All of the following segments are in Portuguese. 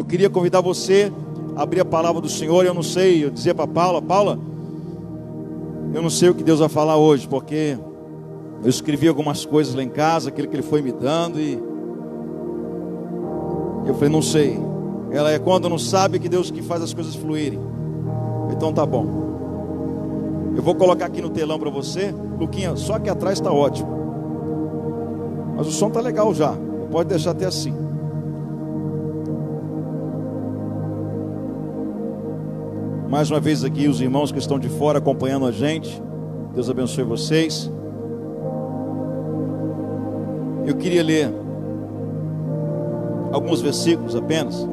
queria convidar você a abrir a palavra do Senhor. Eu não sei, eu dizia para Paula, eu não sei o que Deus vai falar hoje, porque eu escrevi algumas coisas lá em casa, aquilo que Ele foi me dando, e eu falei, não sei. Ela é quando não sabe que Deus que faz as coisas fluírem. Então tá bom. Eu vou colocar aqui no telão para você, Luquinha, só que atrás está ótimo. Mas o som tá legal já. Pode deixar até assim. Mais uma vez aqui os irmãos que estão de fora acompanhando a gente. Deus abençoe vocês. Eu queria ler alguns versículos apenas.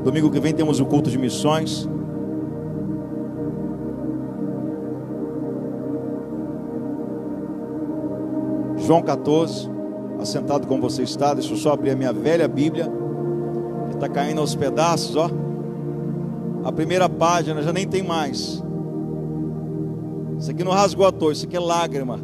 Domingo que vem temos o culto de missões. João 14, assentado como você está. Deixa eu só abrir a minha velha Bíblia, que está caindo aos pedaços, ó. A primeira página já nem tem mais. Isso aqui não rasgou à toa, isso aqui é lágrima.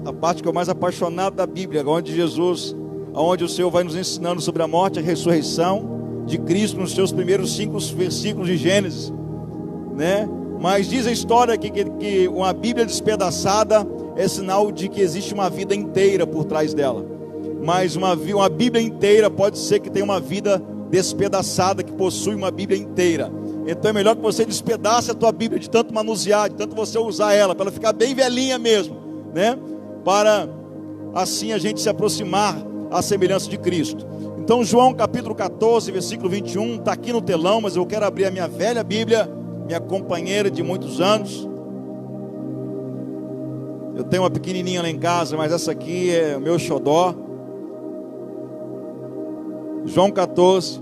A parte que eu mais apaixonado da Bíblia, onde Jesus, onde o Senhor vai nos ensinando sobre a morte e a ressurreição de Cristo nos seus primeiros 5 versículos de Gênesis, né? Mas diz a história que uma Bíblia despedaçada é sinal de que existe uma vida inteira por trás dela. Mas uma Bíblia inteira pode ser que tenha uma vida despedaçada, que possui uma Bíblia inteira. Então é melhor que você despedace a tua Bíblia de tanto manusear, de tanto você usar ela, para ela ficar bem velhinha mesmo, né? Para assim a gente se aproximar à semelhança de Cristo. Então João capítulo 14, versículo 21, está aqui no telão, mas eu quero abrir a minha velha Bíblia, minha companheira de muitos anos. Eu tenho uma pequenininha lá em casa, mas essa aqui é o meu xodó. João 14,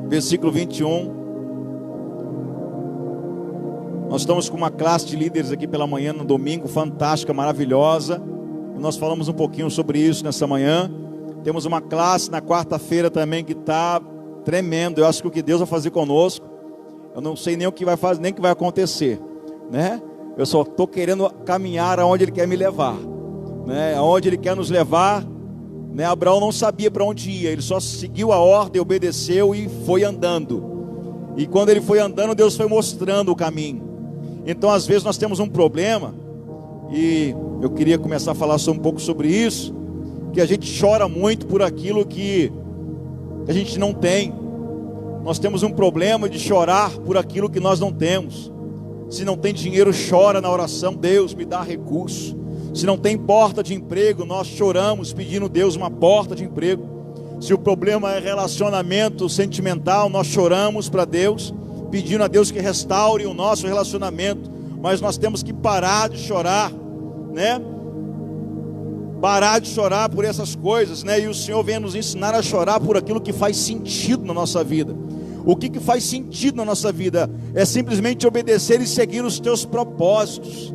versículo 21. Nós estamos com uma classe de líderes aqui pela manhã, no domingo, fantástica, maravilhosa. E nós falamos um pouquinho sobre isso nessa manhã. Temos uma classe na quarta-feira também que está tremendo. Eu acho que o que Deus vai fazer conosco, eu não sei nem o que vai fazer, nem o que vai acontecer, né? Eu só estou querendo caminhar aonde Ele quer me levar, né? Aonde Ele quer nos levar, né? Abraão não sabia para onde ia, ele só seguiu a ordem, obedeceu e foi andando. E quando ele foi andando, Deus foi mostrando o caminho. Então às vezes nós temos um problema, e eu queria começar a falar um pouco sobre isso, que a gente chora muito por aquilo que a gente não tem. Nós temos um problema de chorar por aquilo que nós não temos. Se não tem dinheiro, chora na oração, Deus me dá recurso. Se não tem porta de emprego, nós choramos pedindo Deus uma porta de emprego. Se o problema é relacionamento sentimental, nós choramos para Deus, pedindo a Deus que restaure o nosso relacionamento. Mas nós temos que parar de chorar, né? Parar de chorar por essas coisas, né? E o Senhor vem nos ensinar a chorar por aquilo que faz sentido na nossa vida. O que faz sentido na nossa vida é simplesmente obedecer e seguir os teus propósitos,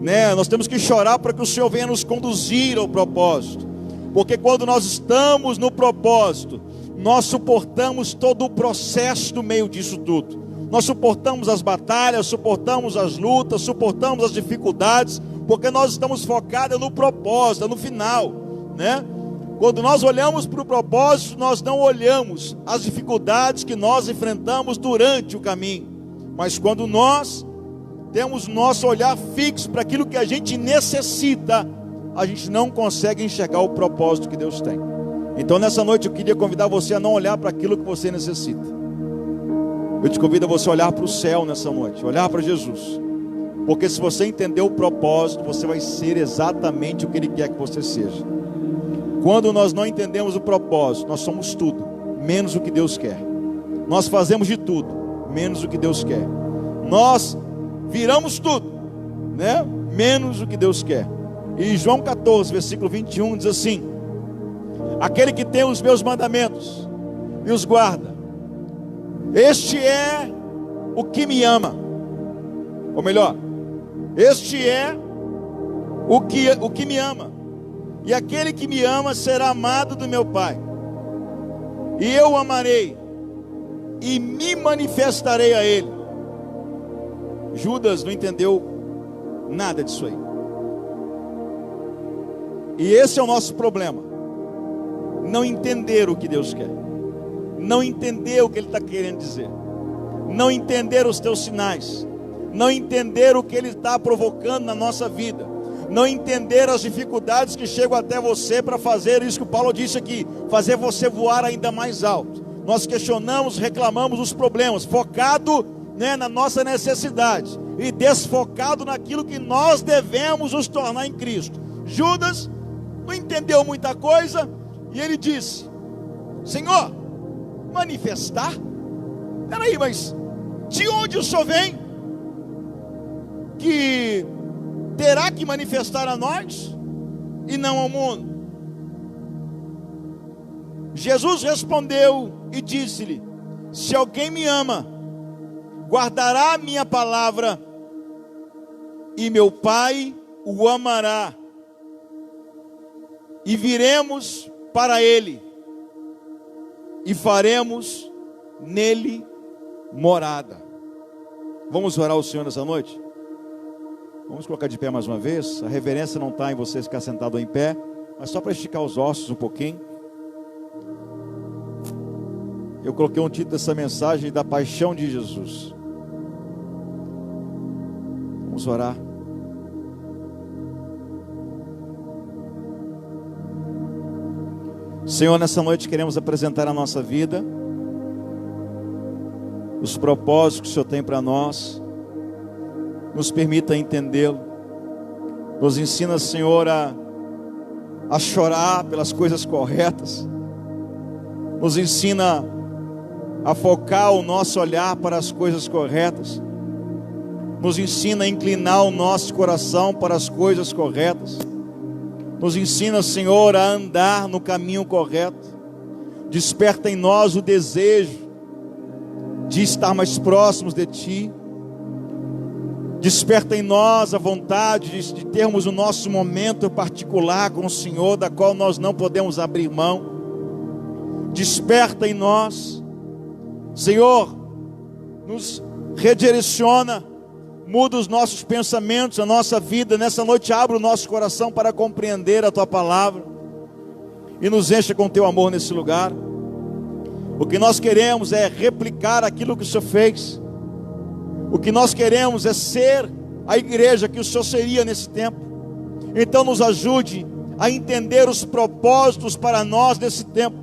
né? Nós temos que chorar para que o Senhor venha nos conduzir ao propósito, porque quando nós estamos no propósito, nós suportamos todo o processo no meio disso tudo. Nós suportamos as batalhas, suportamos as lutas, suportamos as dificuldades, porque nós estamos focados no propósito, no final, né? Quando nós olhamos para o propósito, nós não olhamos as dificuldades que nós enfrentamos durante o caminho. Mas quando nós temos nosso olhar fixo para aquilo que a gente necessita, a gente não consegue enxergar o propósito que Deus tem. Então nessa noite eu queria convidar você a não olhar para aquilo que você necessita. Eu te convido a você olhar para o céu nessa noite, olhar para Jesus. Porque se você entender o propósito, você vai ser exatamente o que Ele quer que você seja. Quando nós não entendemos o propósito, nós somos tudo, menos o que Deus quer. Nós fazemos de tudo, menos o que Deus quer. Nós viramos tudo, né? Menos o que Deus quer. E João 14, versículo 21 diz assim: aquele que tem os meus mandamentos e os guarda, este é o que me ama. Ou melhor, este é o que me ama. E aquele que me ama será amado do meu Pai. E eu o amarei e me manifestarei a ele. Judas não entendeu nada disso aí. E esse é o nosso problema. não entender o que Deus quer, não entender o que Ele está querendo dizer, não entender os teus sinais, não entender o que Ele está provocando na nossa vida, não entender as dificuldades que chegam até você para fazer isso que o Paulo disse aqui, fazer você voar ainda mais alto. Nós questionamos, reclamamos os problemas, focado, na nossa necessidade e desfocado naquilo que nós devemos nos tornar em Cristo. Judas não entendeu muita coisa e ele disse: Senhor, manifestar? Peraí, mas de onde o Senhor vem que terá que manifestar a nós e não ao mundo? Jesus respondeu e disse-lhe: se alguém me ama, guardará a minha palavra, e meu Pai o amará, e viremos para ele, e faremos nele morada. Vamos orar ao Senhor nessa noite? Vamos colocar de pé mais uma vez. A reverência não está em você ficar sentado em pé, mas só para esticar os ossos um pouquinho. Eu coloquei um título dessa mensagem: da paixão de Jesus. Vamos orar. Senhor, nessa noite queremos apresentar a nossa vida, os propósitos que o Senhor tem para nós. Nos permita entendê-lo. Nos ensina, Senhor, a chorar pelas coisas corretas. Nos ensina a focar o nosso olhar para as coisas corretas. Nos ensina a inclinar o nosso coração para as coisas corretas. Nos ensina, Senhor, a andar no caminho correto. Desperta em nós o desejo de estar mais próximos de Ti. Desperta em nós a vontade de termos o nosso momento particular com o Senhor, da qual nós não podemos abrir mão. Desperta em nós, Senhor, nos redireciona, muda os nossos pensamentos, a nossa vida. Nessa noite abre o nosso coração para compreender a Tua palavra e nos encha com Teu amor nesse lugar. O que nós queremos é replicar aquilo que o Senhor fez. O que nós queremos é ser a igreja que o Senhor seria nesse tempo. Então nos ajude a entender os propósitos para nós nesse tempo.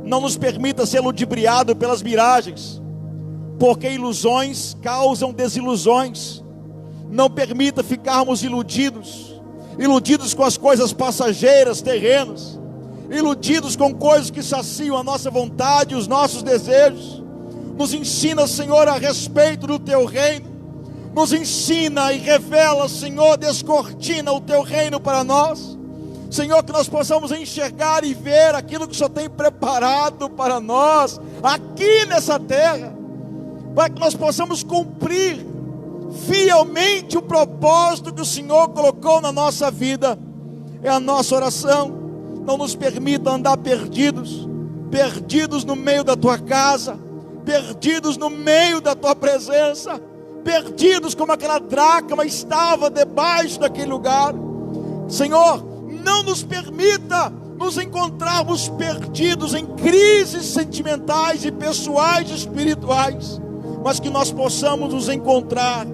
Não nos permita ser ludibriado pelas miragens, porque ilusões causam desilusões. Não permita ficarmos iludidos com as coisas passageiras, terrenas, iludidos com coisas que saciam a nossa vontade, os nossos desejos. Nos ensina, Senhor, a respeito do Teu reino. Nos ensina e revela, Senhor, descortina o Teu reino para nós. Senhor, que nós possamos enxergar e ver aquilo que o Senhor tem preparado para nós, aqui nessa terra, para que nós possamos cumprir fielmente o propósito que o Senhor colocou na nossa vida. É a nossa oração. Não nos permita andar perdidos no meio da Tua casa, perdidos no meio da Tua presença, perdidos como aquela dracma estava debaixo daquele lugar. Senhor, não nos permita nos encontrarmos perdidos em crises sentimentais e pessoais e espirituais, mas que nós possamos nos encontrar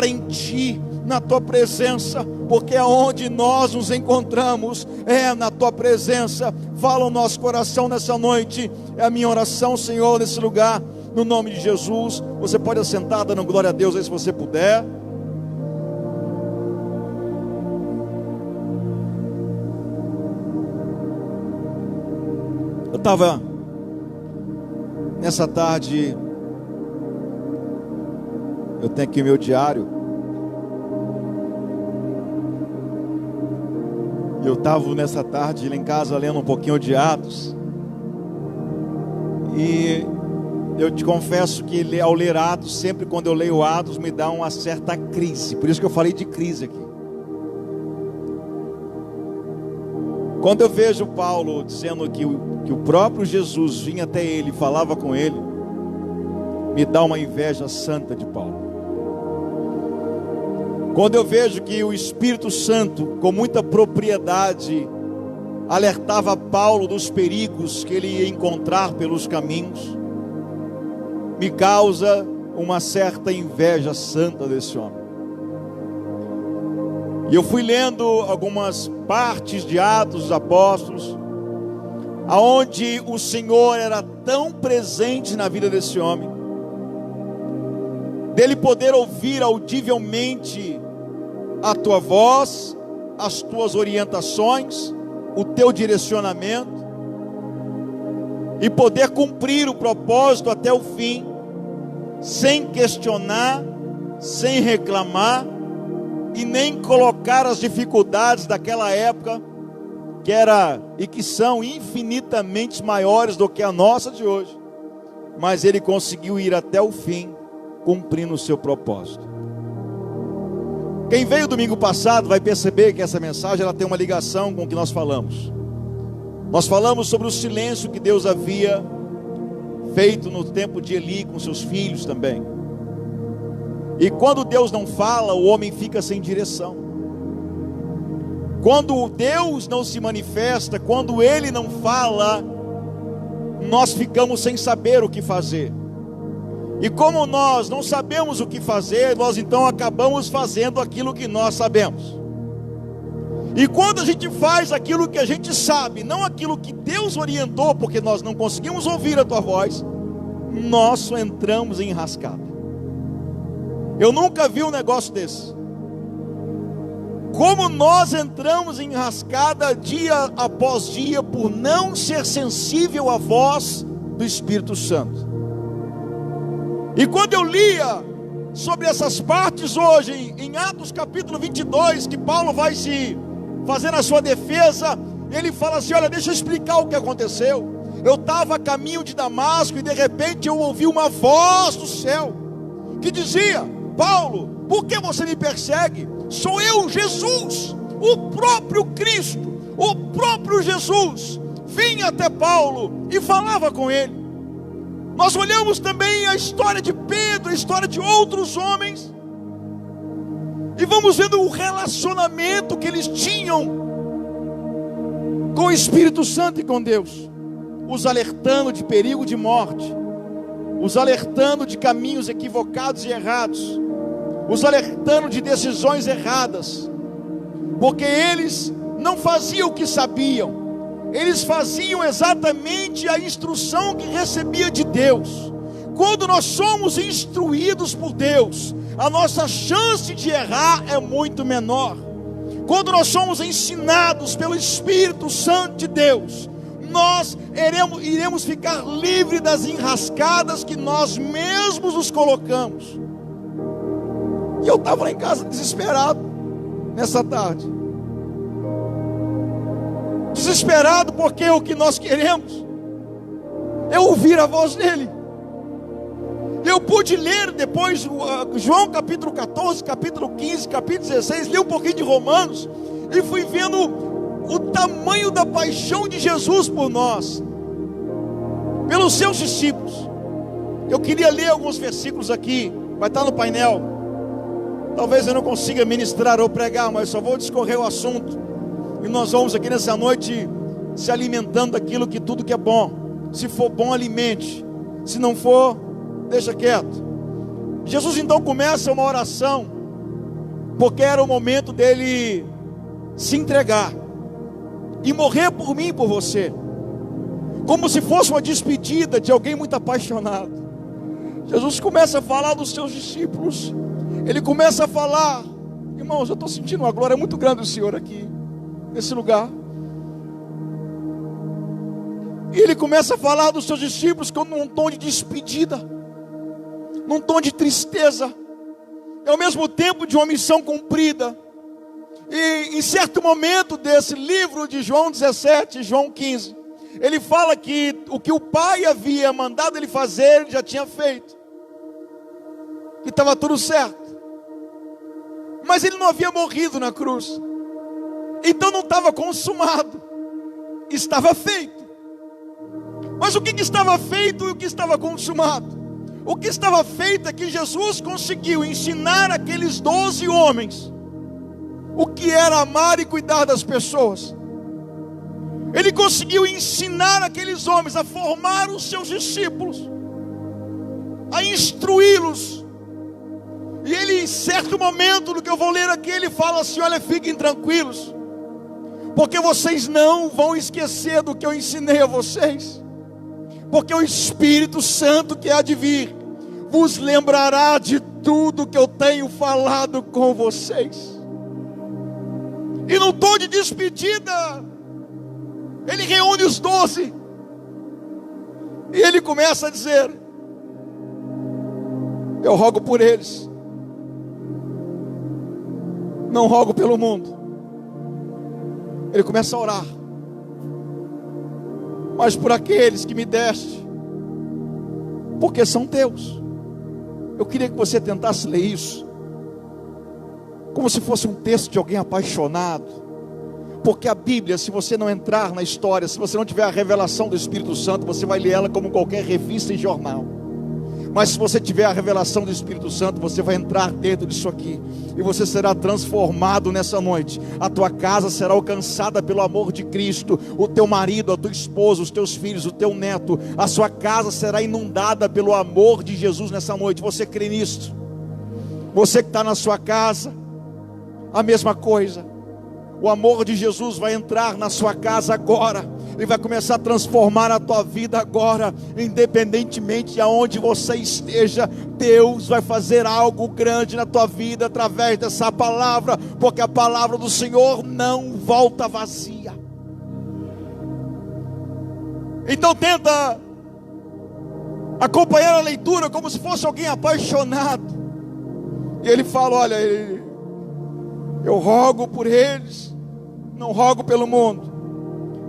em Ti, na Tua presença, porque é onde nós nos encontramos, é na Tua presença. Fala o nosso coração nessa noite, é a minha oração, Senhor, nesse lugar, no nome de Jesus. Você pode assentar, dando glória a Deus aí se você puder. Eu estava nessa tarde, eu tenho aqui o meu diário. Eu estava nessa tarde lá em casa lendo um pouquinho de Atos. E eu te confesso que ao ler Atos, sempre quando eu leio Atos, me dá uma certa crise. Por isso que eu falei de crise aqui. Quando eu vejo Paulo dizendo que o próprio Jesus vinha até ele e falava com ele, me dá uma inveja santa de Paulo. Quando eu vejo que o Espírito Santo, com muita propriedade, alertava Paulo dos perigos que ele ia encontrar pelos caminhos, me causa uma certa inveja santa desse homem. E eu fui lendo algumas partes de Atos dos Apóstolos, aonde o Senhor era tão presente na vida desse homem, dele poder ouvir audivelmente a tua voz, as tuas orientações, o teu direcionamento, e poder cumprir o propósito até o fim, sem questionar, sem reclamar, e nem colocar as dificuldades daquela época, que era e que são infinitamente maiores do que a nossa de hoje, mas ele conseguiu ir até o fim, cumprindo o seu propósito. Quem veio domingo passado vai perceber que essa mensagem ela tem uma ligação com o que nós falamos. Nós falamos sobre o silêncio que Deus havia feito no tempo de Eli com seus filhos também. E quando Deus não fala, o homem fica sem direção. Quando Deus não se manifesta, quando Ele não fala, nós ficamos sem saber o que fazer. E como nós não sabemos o que fazer, nós então acabamos fazendo aquilo que nós sabemos. E quando a gente faz aquilo que a gente sabe, não aquilo que Deus orientou, porque nós não conseguimos ouvir a tua voz, nós só entramos em enrascada. Eu nunca vi um negócio desse. Como nós entramos em enrascada dia após dia, por não ser sensível à voz do Espírito Santo. E quando eu lia sobre essas partes hoje, em Atos capítulo 22, que Paulo vai se fazer a sua defesa, ele fala assim: olha, deixa eu explicar o que aconteceu. Eu estava a caminho de Damasco e de repente eu ouvi uma voz do céu, que dizia: Paulo, por que você me persegue? Sou eu, Jesus, o próprio Cristo, o próprio Jesus. Vinha até Paulo e falava com ele. Nós olhamos também a história de Pedro, a história de outros homens, e vamos vendo o relacionamento que eles tinham com o Espírito Santo e com Deus, os alertando de perigo de morte, os alertando de caminhos equivocados e errados, os alertando de decisões erradas, porque eles não faziam o que sabiam, eles faziam exatamente a instrução que recebia de Deus. Quando nós somos instruídos por Deus, a nossa chance de errar é muito menor. Quando nós somos ensinados pelo Espírito Santo de Deus, nós iremos ficar livres das enrascadas que nós mesmos nos colocamos. E eu estava lá em casa desesperado nessa tarde. Desesperado porque o que nós queremos é ouvir a voz dele. Eu pude ler depois João capítulo 14, capítulo 15, capítulo 16, li um pouquinho de Romanos e fui vendo o tamanho da paixão de Jesus por nós, pelos seus discípulos. Eu queria ler alguns versículos aqui, vai estar no painel. Talvez eu não consiga ministrar ou pregar, mas só vou discorrer o assunto. E nós vamos aqui nessa noite se alimentando daquilo que tudo que é bom. Se for bom, alimente. Se não for, deixa quieto. Jesus então começa uma oração, porque era o momento dele se entregar e morrer por mim e por você, como se fosse uma despedida de alguém muito apaixonado. Jesus começa a falar dos seus discípulos. Ele começa a falar: irmãos, eu estou sentindo uma glória muito grande do Senhor aqui, nesse lugar. E ele começa a falar dos seus discípulos num tom de despedida, num tom de tristeza, e ao mesmo tempo de uma missão cumprida. E em certo momento desse livro de João 17, João 15, ele fala que o que o Pai havia mandado ele fazer, ele já tinha feito, que estava tudo certo. Mas ele não havia morrido na cruz, então não estava consumado, estava feito. Mas o que estava feito e o que estava consumado? O que estava feito é que Jesus conseguiu ensinar aqueles 12 homens o que era amar e cuidar das pessoas. Ele conseguiu ensinar aqueles homens a formar os seus discípulos, a instruí-los. E ele, em certo momento, no que eu vou ler aqui, ele fala assim: olha, fiquem tranquilos, porque vocês não vão esquecer do que eu ensinei a vocês, porque o Espírito Santo que há de vir vos lembrará de tudo que eu tenho falado com vocês. E no tom de despedida, ele reúne os 12 e ele começa a dizer: eu rogo por eles, não rogo pelo mundo. Ele começa a orar: mas por aqueles que me deste, porque são teus. Eu queria que você tentasse ler isso como se fosse um texto de alguém apaixonado, porque a Bíblia, se você não entrar na história, se você não tiver a revelação do Espírito Santo, você vai ler ela como qualquer revista e jornal. Mas se você tiver a revelação do Espírito Santo, você vai entrar dentro disso aqui, e você será transformado nessa noite. A tua casa será alcançada pelo amor de Cristo. O teu marido, a tua esposa, os teus filhos, o teu neto, a sua casa será inundada pelo amor de Jesus nessa noite. Você crê nisto? Você que está na sua casa, a mesma coisa. O amor de Jesus vai entrar na sua casa agora, e vai começar a transformar a tua vida agora, independentemente de aonde você esteja. Deus vai fazer algo grande na tua vida através dessa palavra, porque a palavra do Senhor não volta vazia. Então tenta acompanhar a leitura como se fosse alguém apaixonado. E ele fala: olha, eu rogo por eles, não rogo pelo mundo,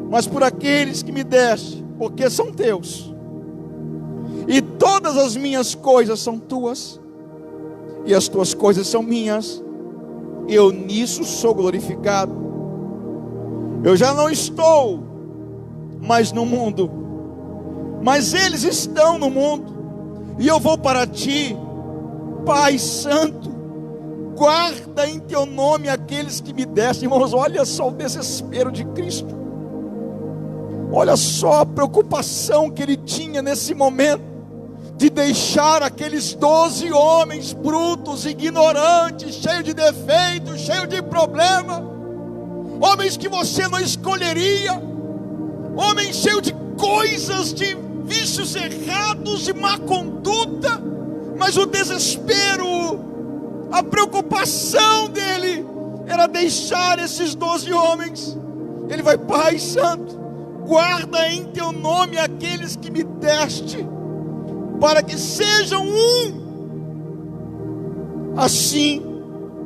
mas por aqueles que me deste, porque são teus, e todas as minhas coisas são tuas, e as tuas coisas são minhas, e eu nisso sou glorificado. Eu já não estou mais no mundo, mas eles estão no mundo, e eu vou para ti. Pai Santo, guarda em teu nome aqueles que me deste. Irmãos, olha só o desespero de Cristo, olha só a preocupação que ele tinha nesse momento, de deixar aqueles 12 homens brutos, ignorantes, cheios de defeitos, cheios de problema, homens que você não escolheria, homens cheios de coisas, de vícios errados, de má conduta. Mas o desespero, a preocupação dele era deixar esses 12 homens. Ele vai: Pai Santo, guarda em teu nome aqueles que me deste, para que sejam um, assim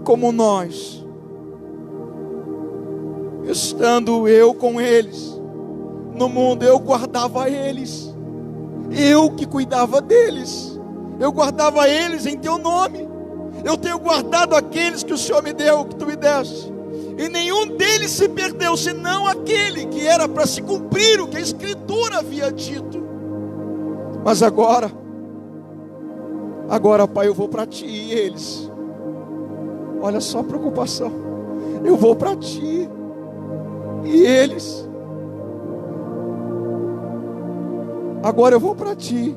como nós, estando eu com eles no mundo, eu guardava eles, eu que cuidava deles, eu guardava eles em teu nome. Eu tenho guardado aqueles que o Senhor me deu, que tu me deste, e nenhum deles se perdeu, senão aquele que era para se cumprir o que a Escritura havia dito. Mas agora, Pai, eu vou para ti. E eles, olha só a preocupação: eu vou para ti, e eles, agora eu vou para ti,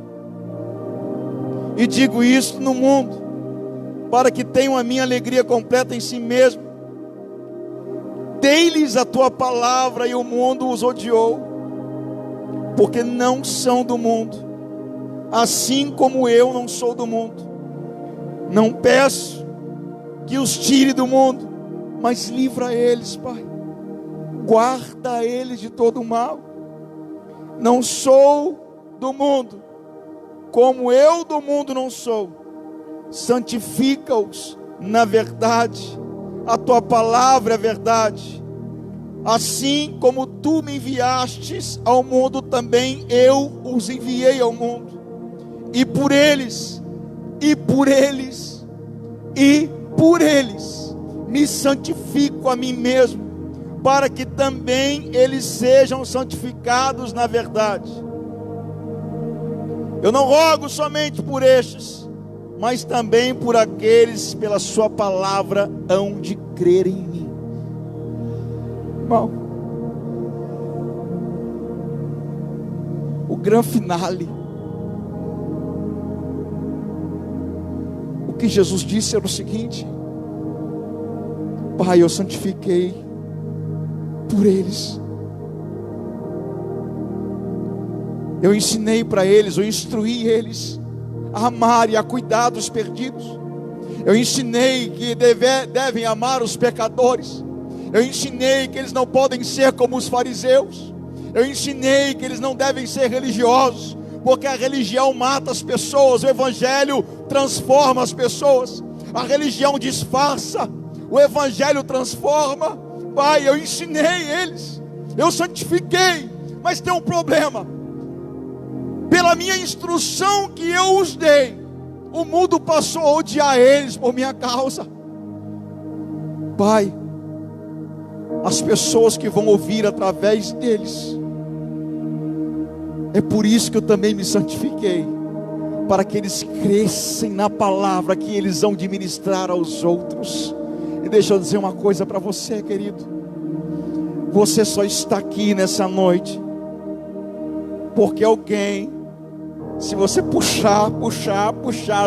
e digo isso no mundo, para que tenham a minha alegria completa em si mesmo. Dei-lhes a tua palavra, e o mundo os odiou, porque não são do mundo, assim como eu não sou do mundo. Não peço que os tire do mundo, mas livra eles, Pai. Guarda eles de todo o mal. Não sou do mundo, como eu do mundo não sou. Santifica-os na verdade, a tua palavra é verdade. Assim como tu me enviastes ao mundo, também eu os enviei ao mundo. E por eles me santifico a mim mesmo, para que também eles sejam santificados na verdade. Eu não rogo somente por estes, mas também por aqueles pela sua palavra hão de crer em mim. Irmão, grande finale. O que Jesus disse era o seguinte: Pai, eu santifiquei por eles. Eu ensinei para eles, eu instruí eles a amar e a cuidar dos perdidos. Eu ensinei que devem amar os pecadores. Eu ensinei que eles não podem ser como os fariseus. Eu ensinei que eles não devem ser religiosos, porque a religião mata as pessoas, o evangelho transforma as pessoas. A religião disfarça, o evangelho transforma. Pai, eu ensinei eles, eu santifiquei, mas tem um problema. Pela minha instrução que eu os dei, o mundo passou a odiar eles por minha causa. Pai, as pessoas que vão ouvir através deles, é por isso que eu também me santifiquei, para que eles crescem na palavra que eles vão ministrar aos outros. E deixa eu dizer uma coisa para você, querido: você só está aqui nessa noite porque alguém, se você puxar,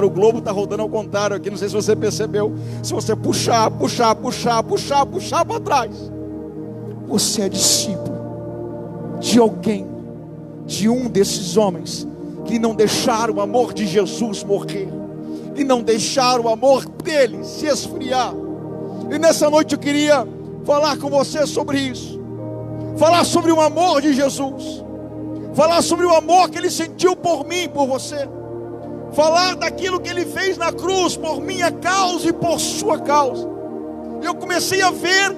o globo está rodando ao contrário aqui, não sei se você percebeu. Se você puxar para trás, você é discípulo de alguém, de um desses homens que não deixaram o amor de Jesus morrer, que não deixaram o amor dele se esfriar. E nessa noite eu queria falar com você sobre isso, falar sobre o amor de Jesus, falar sobre o amor que ele sentiu por mim, por você, falar daquilo que ele fez na cruz por minha causa e por sua causa. Eu comecei a ver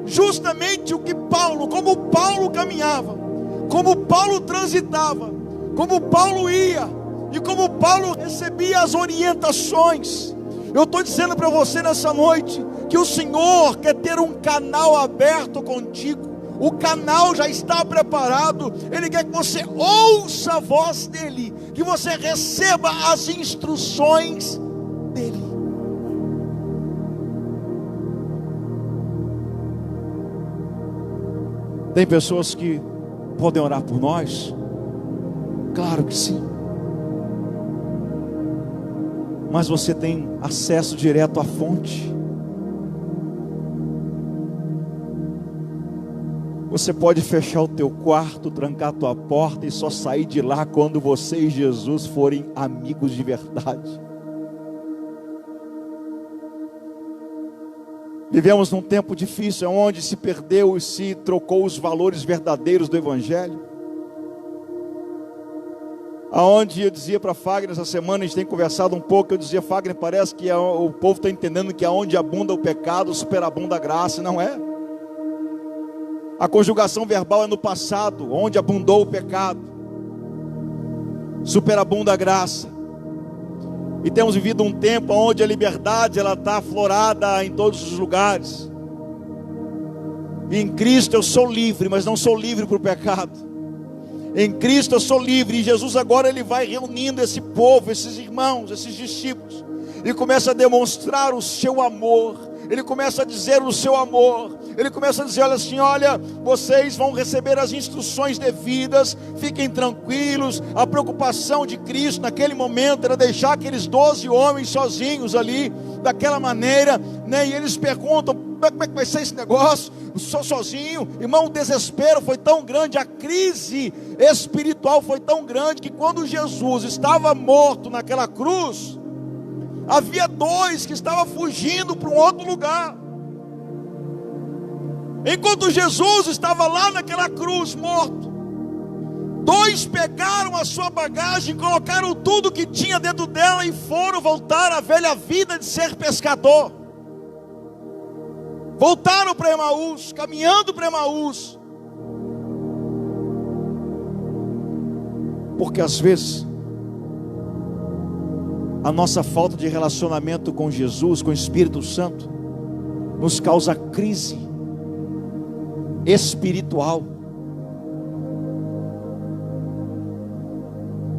justamente como Paulo caminhava, como Paulo transitava, como Paulo ia e como Paulo recebia as orientações. Eu estou dizendo para você nessa noite que o Senhor quer ter um canal aberto contigo. O canal já está preparado. Ele quer que você ouça a voz dele, que você receba as instruções dele. Tem pessoas que podem orar por nós? Claro que sim. Mas você tem acesso direto à fonte. Você pode fechar o teu quarto, trancar a tua porta e só sair de lá quando você e Jesus forem amigos de verdade. Vivemos num tempo difícil, onde se perdeu e se trocou os valores verdadeiros do Evangelho. Aonde eu dizia para Fagner, essa semana a gente tem conversado um pouco, eu dizia: Fagner, parece que o povo está entendendo que aonde abunda o pecado, superabunda a graça. Não é. A conjugação verbal é no passado, onde abundou o pecado, superabunda a graça. E temos vivido um tempo onde a liberdade ela está aflorada em todos os lugares. E em Cristo eu sou livre, mas não sou livre para o pecado. Em Cristo eu sou livre, e Jesus agora ele vai reunindo esse povo, esses irmãos, esses discípulos, e começa a demonstrar o seu amor. Ele começa a dizer o seu amor. Ele começa a dizer: olha assim, olha, vocês vão receber as instruções devidas, fiquem tranquilos. A preocupação de Cristo naquele momento era deixar aqueles 12 homens sozinhos ali, daquela maneira, né? E eles perguntam: como é que vai ser esse negócio? Só sozinho? Irmão, o desespero foi tão grande, a crise espiritual foi tão grande, que quando Jesus estava morto naquela cruz, havia 2 que estavam fugindo para um outro lugar. Enquanto Jesus estava lá naquela cruz morto, 2 pegaram a sua bagagem, colocaram tudo que tinha dentro dela e foram voltar à velha vida de ser pescador. Voltaram para Emaús, caminhando para Emaús. Porque às vezes a nossa falta de relacionamento com Jesus, com o Espírito Santo, nos causa crise espiritual.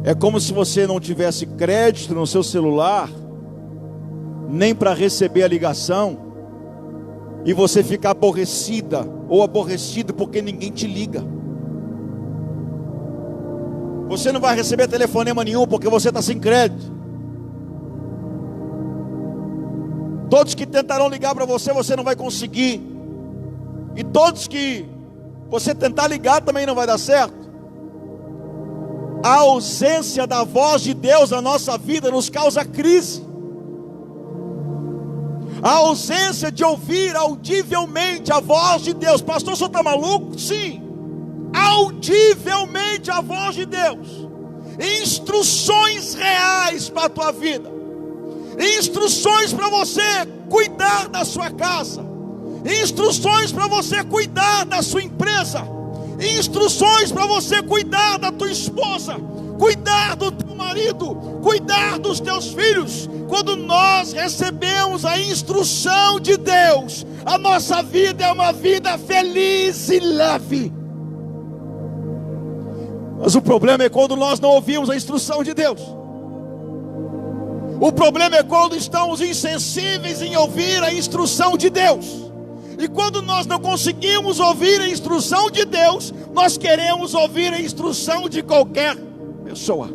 É como se você não tivesse crédito no seu celular, nem para receber a ligação, e você fica aborrecida ou aborrecido porque ninguém te liga. Você não vai receber telefonema nenhum porque você está sem crédito. Todos que tentarão ligar para você, você não vai conseguir. E todos que você tentar ligar também não vai dar certo. A ausência da voz de Deus na nossa vida nos causa crise. A ausência de ouvir audivelmente a voz de Deus. Pastor, o senhor está maluco? Sim. Audivelmente a voz de Deus. Instruções reais para a tua vida. Instruções para você cuidar da sua casa. Instruções para você cuidar da sua empresa. Instruções para você cuidar da tua esposa, cuidar do teu marido, cuidar dos teus filhos. Quando nós recebemos a instrução de Deus, a nossa vida é uma vida feliz e leve. Mas o problema é quando nós não ouvimos a instrução de Deus. O problema é quando estamos insensíveis em ouvir a instrução de Deus. E quando nós não conseguimos ouvir a instrução de Deus, nós queremos ouvir a instrução de qualquer pessoa.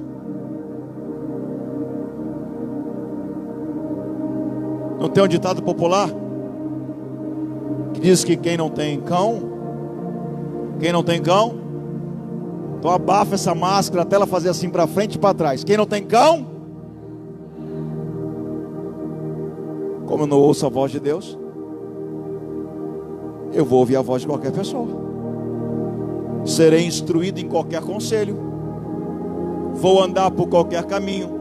Não tem um ditado popular que diz que quem não tem cão, então abafa essa máscara até ela fazer assim para frente e para trás. Quem não tem cão, como eu não ouço a voz de Deus, eu vou ouvir a voz de qualquer pessoa. Serei instruído em qualquer conselho. Vou andar por qualquer caminho.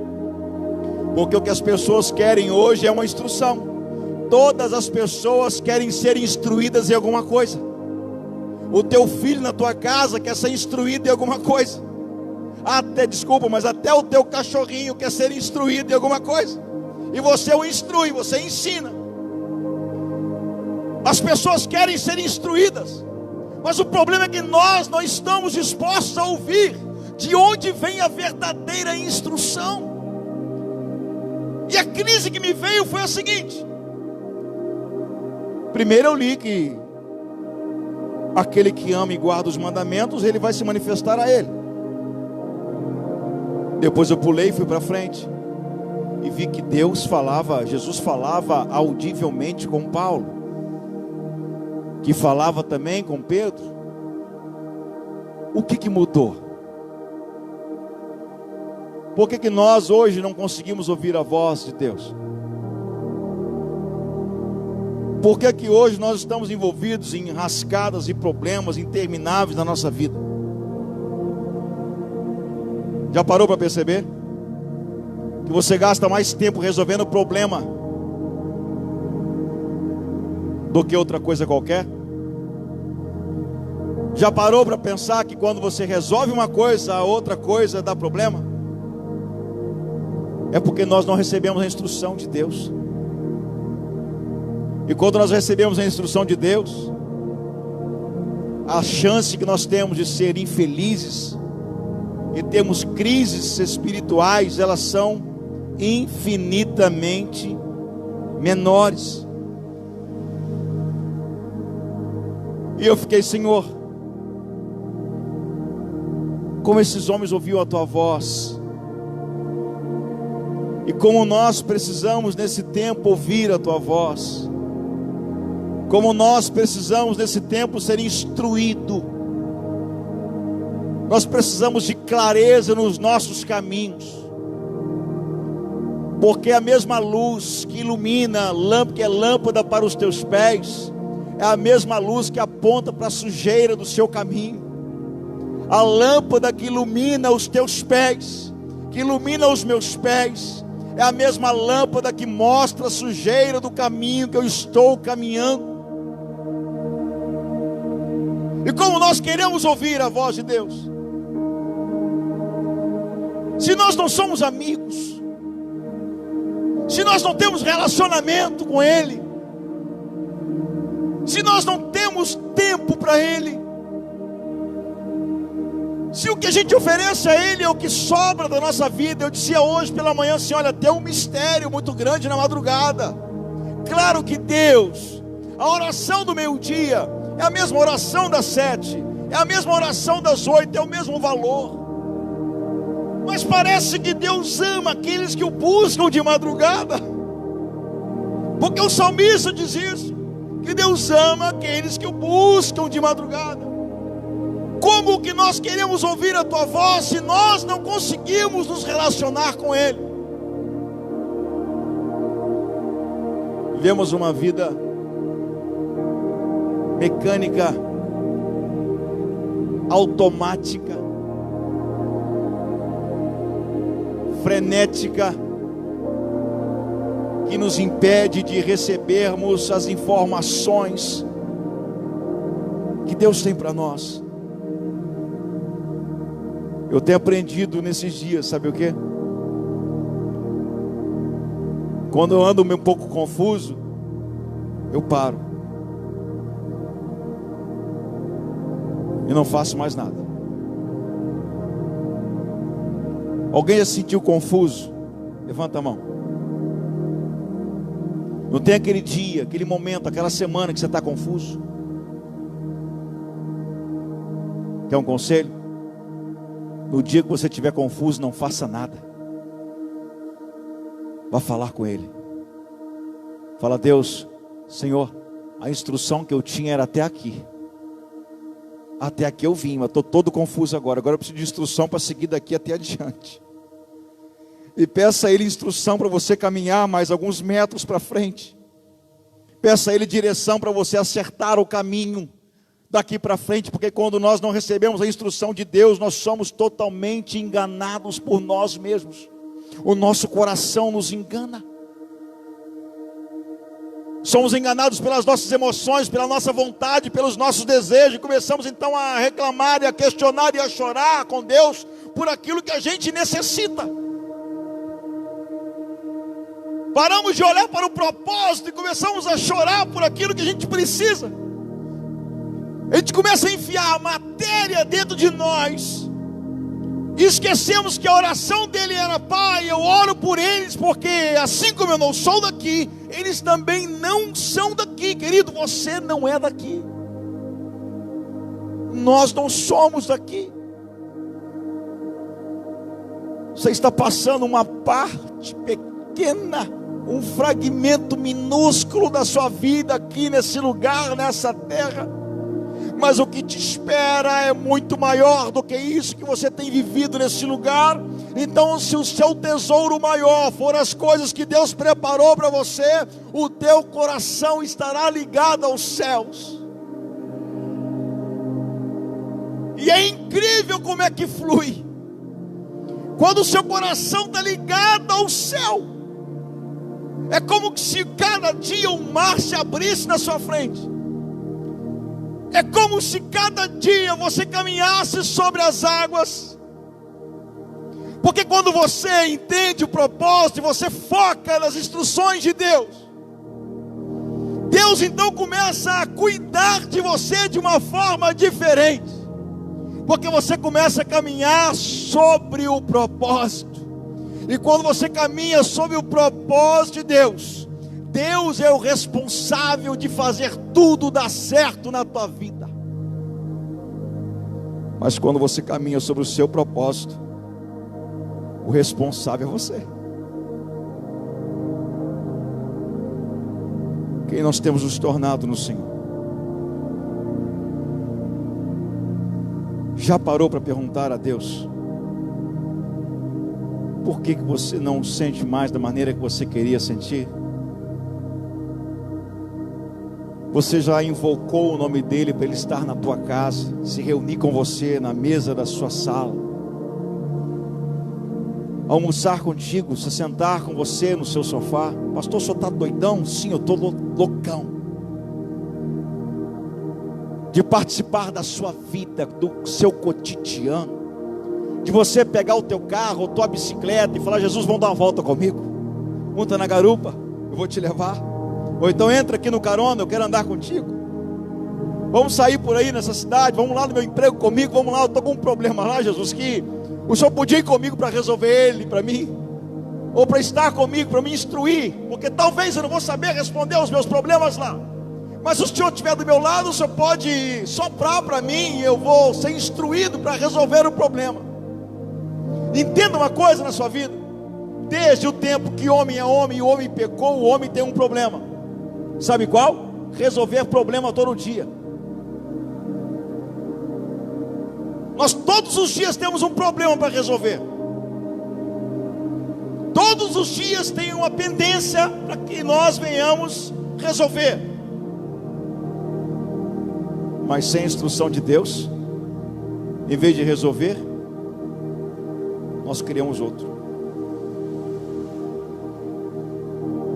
Porque o que as pessoas querem hoje é uma instrução. Todas as pessoas querem ser instruídas em alguma coisa. O teu filho na tua casa quer ser instruído em alguma coisa. Até o teu cachorrinho quer ser instruído em alguma coisa. E você o instrui, você ensina. As pessoas querem ser instruídas, mas o problema é que nós não estamos dispostos a ouvir de onde vem a verdadeira instrução. E a crise que me veio foi a seguinte: primeiro eu li que aquele que ama e guarda os mandamentos, ele vai se manifestar a ele. Depois eu pulei e fui para frente e vi que Jesus falava audivelmente com Paulo, que falava também com Pedro. O que mudou? Por que nós hoje não conseguimos ouvir a voz de Deus? Por que hoje nós estamos envolvidos em rascadas e problemas intermináveis na nossa vida? Já parou para perceber? Que você gasta mais tempo resolvendo o problema do que outra coisa qualquer? Já parou para pensar que quando você resolve uma coisa, a outra coisa dá problema? É porque nós não recebemos a instrução de Deus. E quando nós recebemos a instrução de Deus, a chance que nós temos de ser infelizes e termos crises espirituais, elas são infinitamente menores. E eu fiquei: Senhor, como esses homens ouviram a tua voz, e como nós precisamos nesse tempo ouvir a tua voz, como nós precisamos nesse tempo ser instruídos. Nós precisamos de clareza nos nossos caminhos, porque a mesma luz que ilumina, que é lâmpada para os teus pés, é a mesma luz que aponta para a sujeira do seu caminho. A lâmpada que ilumina os teus pés, que ilumina os meus pés, é a mesma lâmpada que mostra a sujeira do caminho que eu estou caminhando. E como nós queremos ouvir a voz de Deus, se nós não somos amigos, se nós não temos relacionamento com Ele, se nós não temos tempo para Ele, se o que a gente oferece a Ele é o que sobra da nossa vida. Eu dizia hoje pela manhã assim: olha, tem um mistério muito grande na madrugada. Claro que Deus, a oração do meio-dia é a mesma oração das 7, é a mesma oração das 8, é o mesmo valor. Mas parece que Deus ama aqueles que o buscam de madrugada, porque o salmista diz isso, que Deus ama aqueles que o buscam de madrugada. Como que nós queremos ouvir a tua voz se nós não conseguimos nos relacionar com Ele? Vivemos uma vida mecânica, automática, frenética, que nos impede de recebermos as informações que Deus tem para nós. Eu tenho aprendido nesses dias, sabe o quê? Quando eu ando um pouco confuso, eu paro e não faço mais nada. Alguém já se sentiu confuso? Levanta a mão. Não tem aquele dia, aquele momento, aquela semana que você está confuso? Quer um conselho? No dia que você estiver confuso, não faça nada. Vá falar com Ele. Fala: Deus, Senhor, a instrução que eu tinha era até aqui. Até aqui eu vim, mas estou todo confuso agora. Agora eu preciso de instrução para seguir daqui até adiante. E peça a Ele instrução para você caminhar mais alguns metros para frente. Peça a Ele direção para você acertar o caminho daqui para frente, porque quando nós não recebemos a instrução de Deus, nós somos totalmente enganados por nós mesmos. O nosso coração nos engana. Somos enganados pelas nossas emoções, pela nossa vontade, pelos nossos desejos, e começamos então a reclamar, e a questionar, e a chorar com Deus por aquilo que a gente necessita. Paramos de olhar para o propósito e começamos a chorar por aquilo que a gente precisa. A gente começa a enfiar a matéria dentro de nós, e esquecemos que a oração dele era: Pai, eu oro por eles, porque assim como eu não sou daqui, eles também não são daqui. Querido, você não é daqui. Nós não somos daqui. Você está passando uma parte pequena, um fragmento minúsculo da sua vida aqui nesse lugar, nessa terra. Mas o que te espera é muito maior do que isso que você tem vivido nesse lugar. Então, se o seu tesouro maior for as coisas que Deus preparou para você, o teu coração estará ligado aos céus. E é incrível como é que flui. Quando o seu coração está ligado ao céu, é como se cada dia o mar se abrisse na sua frente. É como se cada dia você caminhasse sobre as águas. Porque quando você entende o propósito, você foca nas instruções de Deus, Deus então começa a cuidar de você de uma forma diferente. Porque você começa a caminhar sobre o propósito. E quando você caminha sobre o propósito de Deus, Deus é o responsável de fazer tudo dar certo na tua vida. Mas quando você caminha sobre o seu propósito, o responsável é você. Quem nós temos nos tornado no Senhor? Já parou para perguntar a Deus: por que você não sente mais da maneira que você queria sentir? Você já invocou o nome dele para ele estar na tua casa, se reunir com você na mesa da sua sala, almoçar contigo, se sentar com você no seu sofá? Pastor, o senhor está doidão? Sim, eu estou loucão de participar da sua vida, do seu cotidiano, de você pegar o teu carro ou tua bicicleta e falar: Jesus, vamos dar uma volta comigo? Monta na garupa, eu vou te levar. Ou então entra aqui no carona, eu quero andar contigo. Vamos sair por aí nessa cidade, vamos lá no meu emprego comigo, vamos lá, eu estou com um problema lá, Jesus, que o Senhor podia ir comigo para resolver ele para mim, ou para estar comigo, para me instruir, porque talvez eu não vou saber responder aos meus problemas lá, mas se o Senhor estiver do meu lado, o Senhor pode soprar para mim, e eu vou ser instruído para resolver o problema. Entenda uma coisa na sua vida: desde o tempo que homem é homem e o homem pecou, o homem tem um problema. Sabe qual? Resolver problema todo dia. Nós todos os dias temos um problema para resolver. Todos os dias tem uma pendência para que nós venhamos resolver. Mas sem a instrução de Deus, em vez de resolver, nós criamos outro.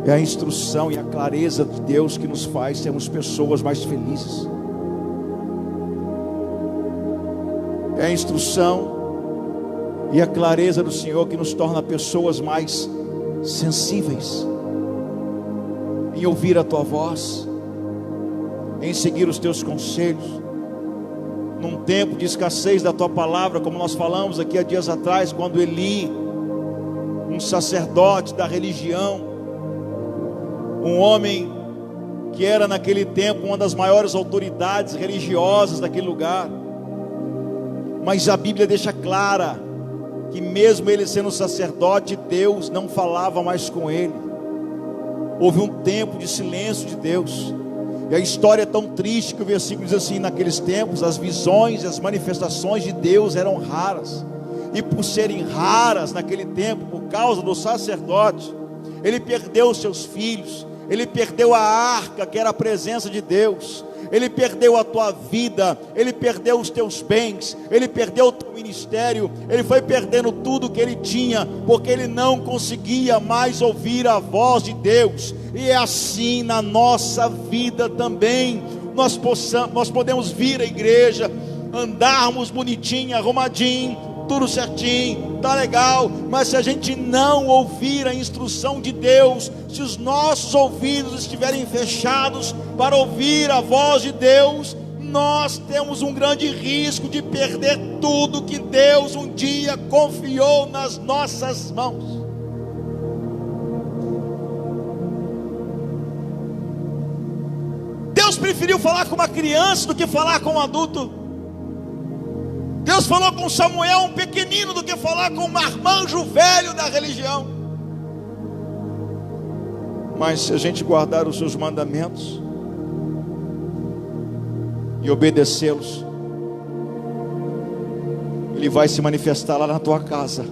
É a instrução e a clareza de Deus que nos faz sermos pessoas mais felizes. É a instrução e a clareza do Senhor que nos torna pessoas mais sensíveis em ouvir a tua voz, em seguir os teus conselhos. Num tempo de escassez da tua palavra, como nós falamos aqui há dias atrás, quando Eli, um sacerdote da religião, um homem que era naquele tempo uma das maiores autoridades religiosas daquele lugar, mas a Bíblia deixa clara que mesmo ele sendo sacerdote, Deus não falava mais com ele. Houve um tempo de silêncio de Deus. E a história é tão triste que o versículo diz assim: naqueles tempos as visões e as manifestações de Deus eram raras. E por serem raras naquele tempo, por causa do sacerdote, ele perdeu os seus filhos, ele perdeu a arca que era a presença de Deus, ele perdeu a tua vida, ele perdeu os teus bens, ele perdeu o teu ministério, ele foi perdendo tudo que ele tinha, porque ele não conseguia mais ouvir a voz de Deus. E é assim na nossa vida também. Nós podemos vir à igreja, andarmos bonitinho, arrumadinho, tudo certinho, tá legal, mas se a gente não ouvir a instrução de Deus, se os nossos ouvidos estiverem fechados para ouvir a voz de Deus, nós temos um grande risco de perder tudo que Deus um dia confiou nas nossas mãos. Deus preferiu falar com uma criança do que falar com um adulto. Deus falou com Samuel, um pequenino, do que falar com um marmanjo velho da religião. Mas se a gente guardar os seus mandamentos e obedecê-los, Ele vai se manifestar lá na tua casa,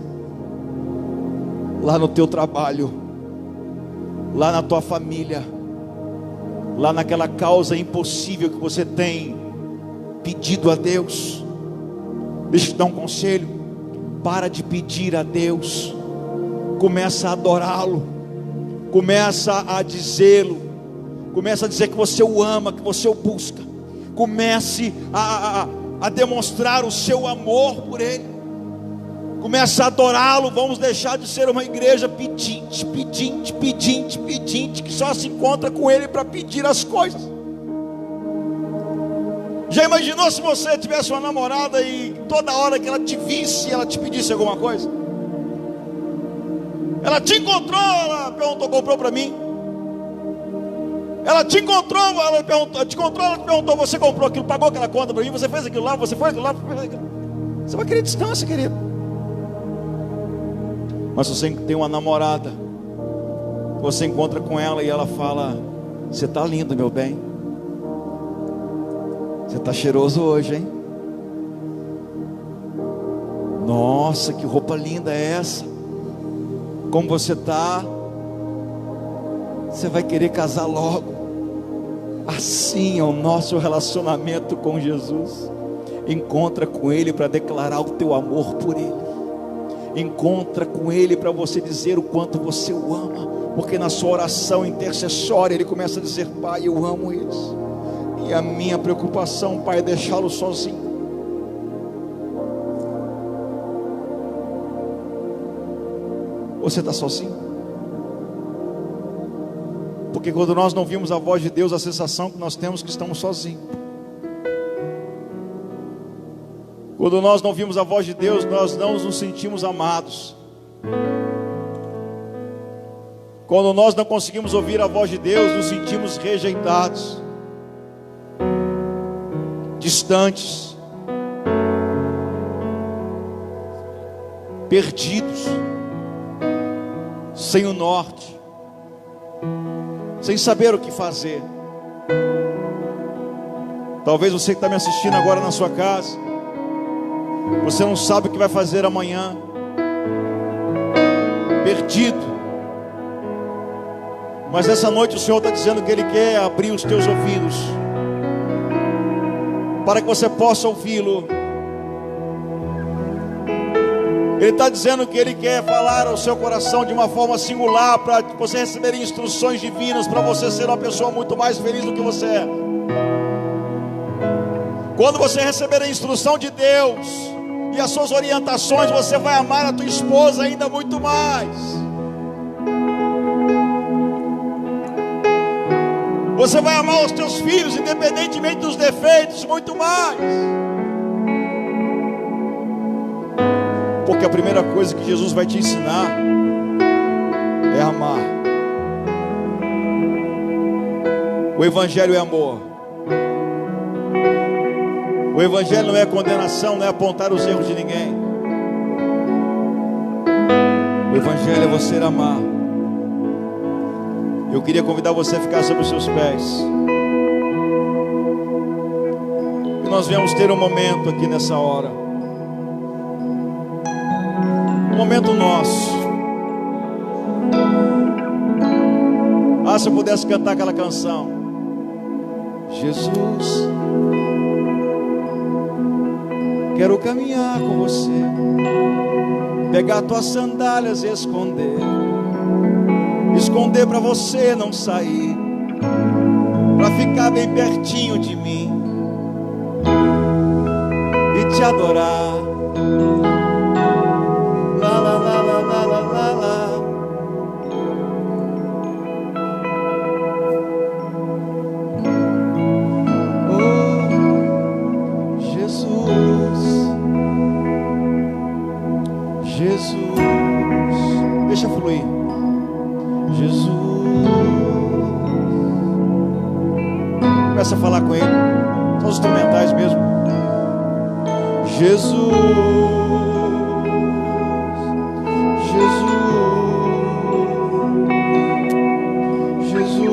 lá no teu trabalho, lá na tua família, lá naquela causa impossível que você tem pedido a Deus. Deixa eu te dar um conselho: para de pedir a Deus, começa a adorá-lo, começa a dizê-lo, começa a dizer que você o ama, que você o busca, comece a demonstrar o seu amor por Ele, começa a adorá-lo. Vamos deixar de ser uma igreja pedinte, que só se encontra com Ele para pedir as coisas. Já imaginou se você tivesse uma namorada e toda hora que ela te visse, ela te pedisse alguma coisa? Ela te encontrou, ela perguntou, comprou para mim? Ela te encontrou, ela te perguntou, você comprou aquilo, pagou aquela conta para mim, você fez aquilo lá, você foi aquilo lá, você vai querer distância, querido. Mas se você tem uma namorada, você encontra com ela e ela fala: você está lindo, meu bem, você está cheiroso hoje, hein? Nossa, que roupa linda é essa? Como você está? Você vai querer casar logo. Assim é o nosso relacionamento com Jesus. Encontra com Ele para declarar o teu amor por Ele. Encontra com Ele para você dizer o quanto você o ama, porque na sua oração intercessória Ele começa a dizer: Pai, eu amo eles, e a minha preocupação, Pai, é deixá-lo sozinho. Você está sozinho? Porque quando nós não vimos a voz de Deus, a sensação que nós temos que estamos sozinhos. Quando nós não vimos a voz de Deus, nós não nos sentimos amados. Quando nós não conseguimos ouvir a voz de Deus, nos sentimos rejeitados, distantes. perdidos, sem o norte, sem saber o que fazer. Talvez você que está me assistindo agora na sua casa, você não sabe o que vai fazer amanhã, perdido. Mas essa noite o Senhor está dizendo que Ele quer abrir os teus ouvidos, para que você possa ouvi-lo. Ele está dizendo que Ele quer falar ao seu coração de uma forma singular, para você receber instruções divinas, para você ser uma pessoa muito mais feliz do que você é. Quando você receber a instrução de Deus e as suas orientações, você vai amar a tua esposa ainda muito mais. Você vai amar os teus filhos, independentemente dos defeitos, muito mais. Porque a primeira coisa que Jesus vai te ensinar é amar. O Evangelho é amor. O Evangelho não é condenação, não é apontar os erros de ninguém. O Evangelho é você amar. Eu queria convidar você a ficar sobre os seus pés. E nós viemos ter um momento aqui nessa hora. Um momento nosso. Ah, se eu pudesse cantar aquela canção. Jesus, quero caminhar com você, pegar tuas sandálias e esconder para você não sair, para ficar bem pertinho de mim e te adorar. Lá, lá, lá, lá, lá, lá, lá, lá. Oh, Jesus, Jesus, deixa fluir. Jesus, começa a falar com Ele, são os instrumentais mesmo. Jesus, Jesus, Jesus,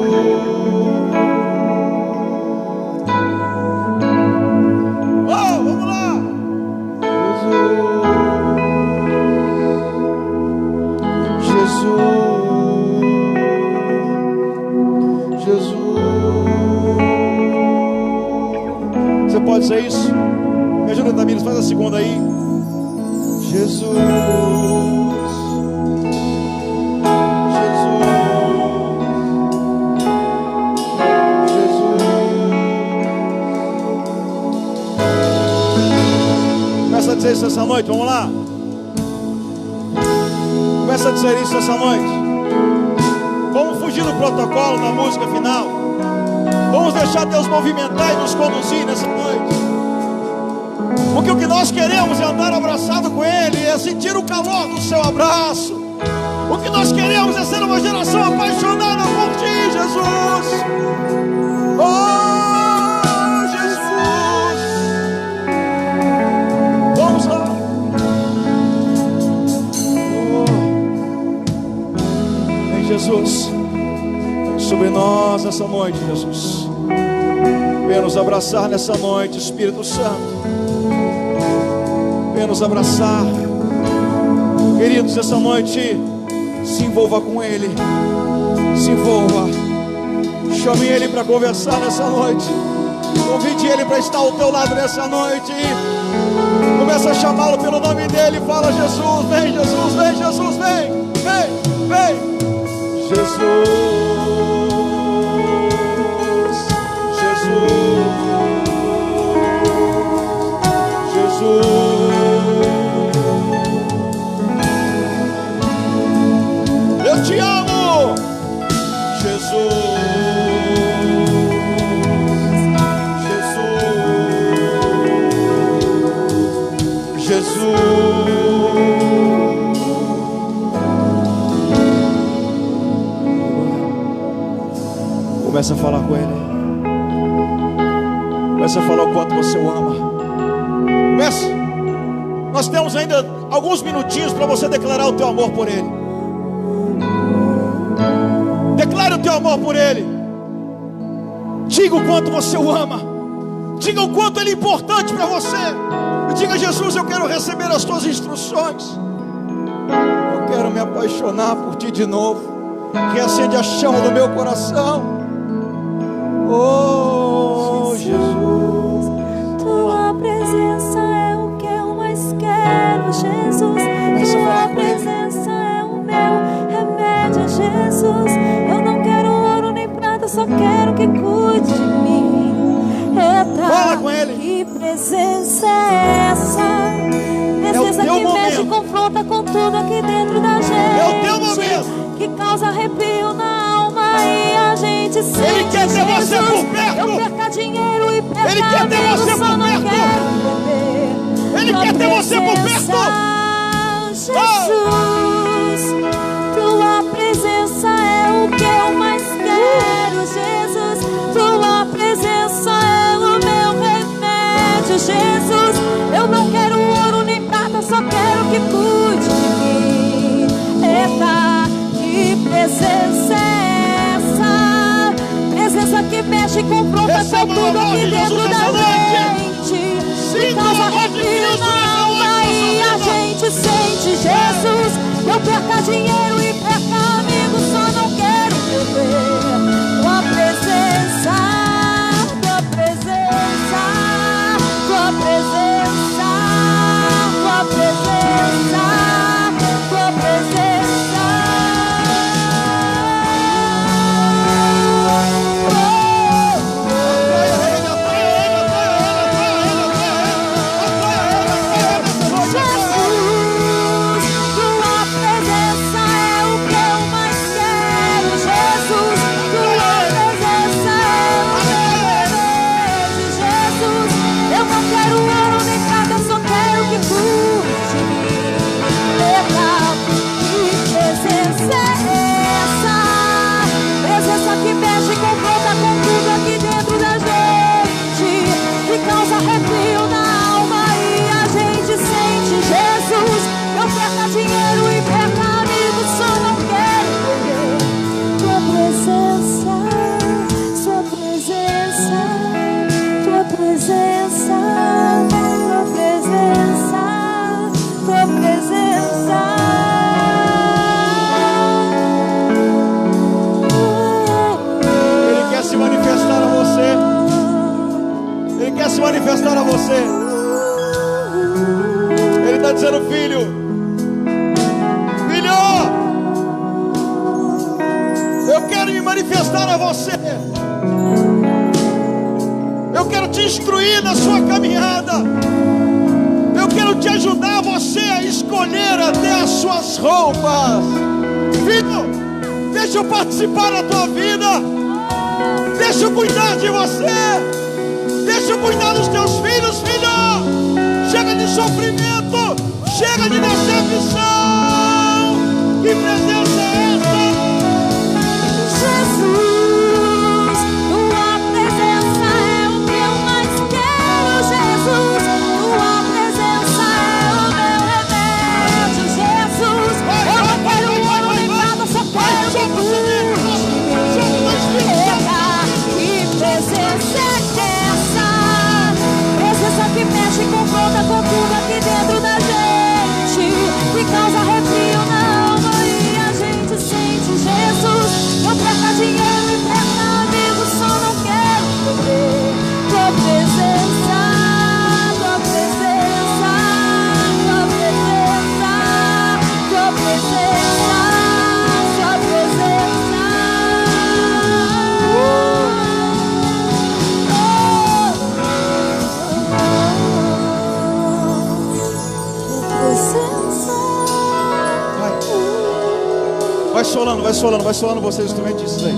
oh, vamos lá, Jesus, Jesus. Você pode dizer isso? Me ajuda, Tamires, faz a segunda aí. Jesus, Jesus, Jesus. Começa a dizer isso essa noite, vamos lá. Começa a dizer isso essa noite. Vamos fugir do protocolo da música final. Vamos deixar Deus movimentar e nos conduzir nessa noite. Porque o que nós queremos é andar abraçado com Ele, é sentir o calor do seu abraço. O que nós queremos é ser uma geração apaixonada por Ti, Jesus. Oh, Jesus. Vamos lá. Oh. Vem, Jesus, sobre nós essa noite, Jesus. Venha nos abraçar nessa noite, Espírito Santo. Venha nos abraçar. Queridos, essa noite se envolva com Ele. Se envolva. Chame Ele para conversar nessa noite. Convide Ele para estar ao teu lado nessa noite. Começa a chamá-lo pelo nome dEle. Fala: Jesus, vem, Jesus, vem, Jesus, vem. Vem, vem. Jesus, Jesus, Jesus. Eu te amo, Jesus, Jesus, Jesus. Começa a falar com Ele. Começa a falar o quanto você o ama. Começa. Nós temos ainda alguns minutinhos para você declarar o teu amor por Ele. Declare o teu amor por Ele. Diga o quanto você o ama. Diga o quanto Ele é importante para você. E diga: Jesus, eu quero receber as tuas instruções. Eu quero me apaixonar por Ti de novo. Que acende a chama do meu coração. Oh, Jesus, Tua presença é o que eu mais quero, Jesus. Tua presença é o meu remédio, Jesus. Eu não quero ouro nem prata, só quero que cuide de mim. Fala com Ele. Que presença é essa? Presença que mexe, confronta com tudo aqui dentro da gente. É o teu momento. Que causa arrepio na alma e a gente sente. Ele quer ter você por perto. Eu perca dinheiro e perca Ele quer ter você por perto. Ele quer ter você por perto. Jesus, Tua presença é o que eu mais quero, Jesus. Tua presença é o meu remédio, Jesus. Eu não quero ouro nem prata, só quero que cuide de mim. Eita, que presença é essa? Presença que mexe e confronta com tudo aqui dentro da gente. Que causa arrepio na alma e a gente sente. Jesus, eu perca dinheiro e perca amigos, só não quero perder Tua presença. Tua presença, Tua presença, Tua presença, Tua presença. Se manifestar a você. Ele está dizendo: filho, filho, eu quero me manifestar a você. Eu quero te instruir na sua caminhada. Eu quero te ajudar você a escolher até as suas roupas. Filho, deixa eu participar da tua vida. Deixa eu cuidar de você. Deixa eu cuidar dos teus filhos, filho. Chega de sofrimento. Chega de decepção. Que presença é essa? Jesus, Tua presença é o que eu mais quero, Jesus. Tua presença é o meu remédio, Jesus. Eu não quero ouro nem prata, só quero que cuide. Que presença é essa? Presença que mexe e confronta com tudo aqui dentro da gente. Que causa arrepio na alma e a gente sente. Jesus, eu perca dinheiro e perca amigos, só não quero perder Tua presença. Tua presença, Tua presença, Tua presença, Tua presença. Vai solando você, instrumentistas aí.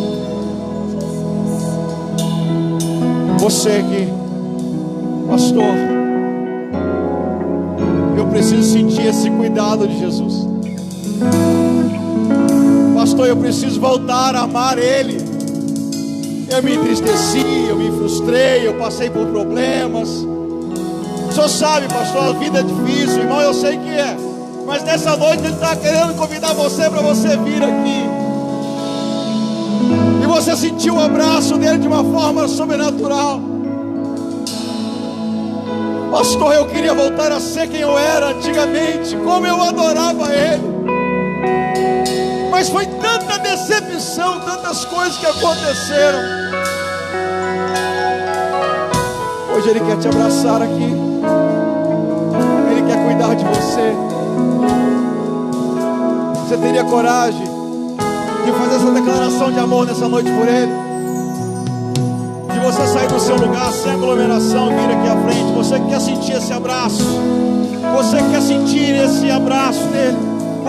Você aqui, pastor, eu preciso sentir esse cuidado de Jesus. Pastor, eu preciso voltar a amar Ele. Eu me entristeci, eu me frustrei, eu passei por problemas. senhor sabe, pastor, a vida é difícil, irmão, eu sei que é. Mas nessa noite Ele está querendo convidar você para você vir aqui. E você sentiu o abraço dele de uma forma sobrenatural. Pastor, eu queria voltar a ser quem eu era antigamente, como eu adorava Ele. Mas foi tanta decepção, tantas coisas que aconteceram. Hoje Ele quer te abraçar aqui. Ele quer cuidar de você. Você teria coragem de fazer essa declaração de amor nessa noite por Ele? De você sair do seu lugar sem aglomeração e vir aqui à frente. Você que quer sentir esse abraço. Você que quer sentir esse abraço dele.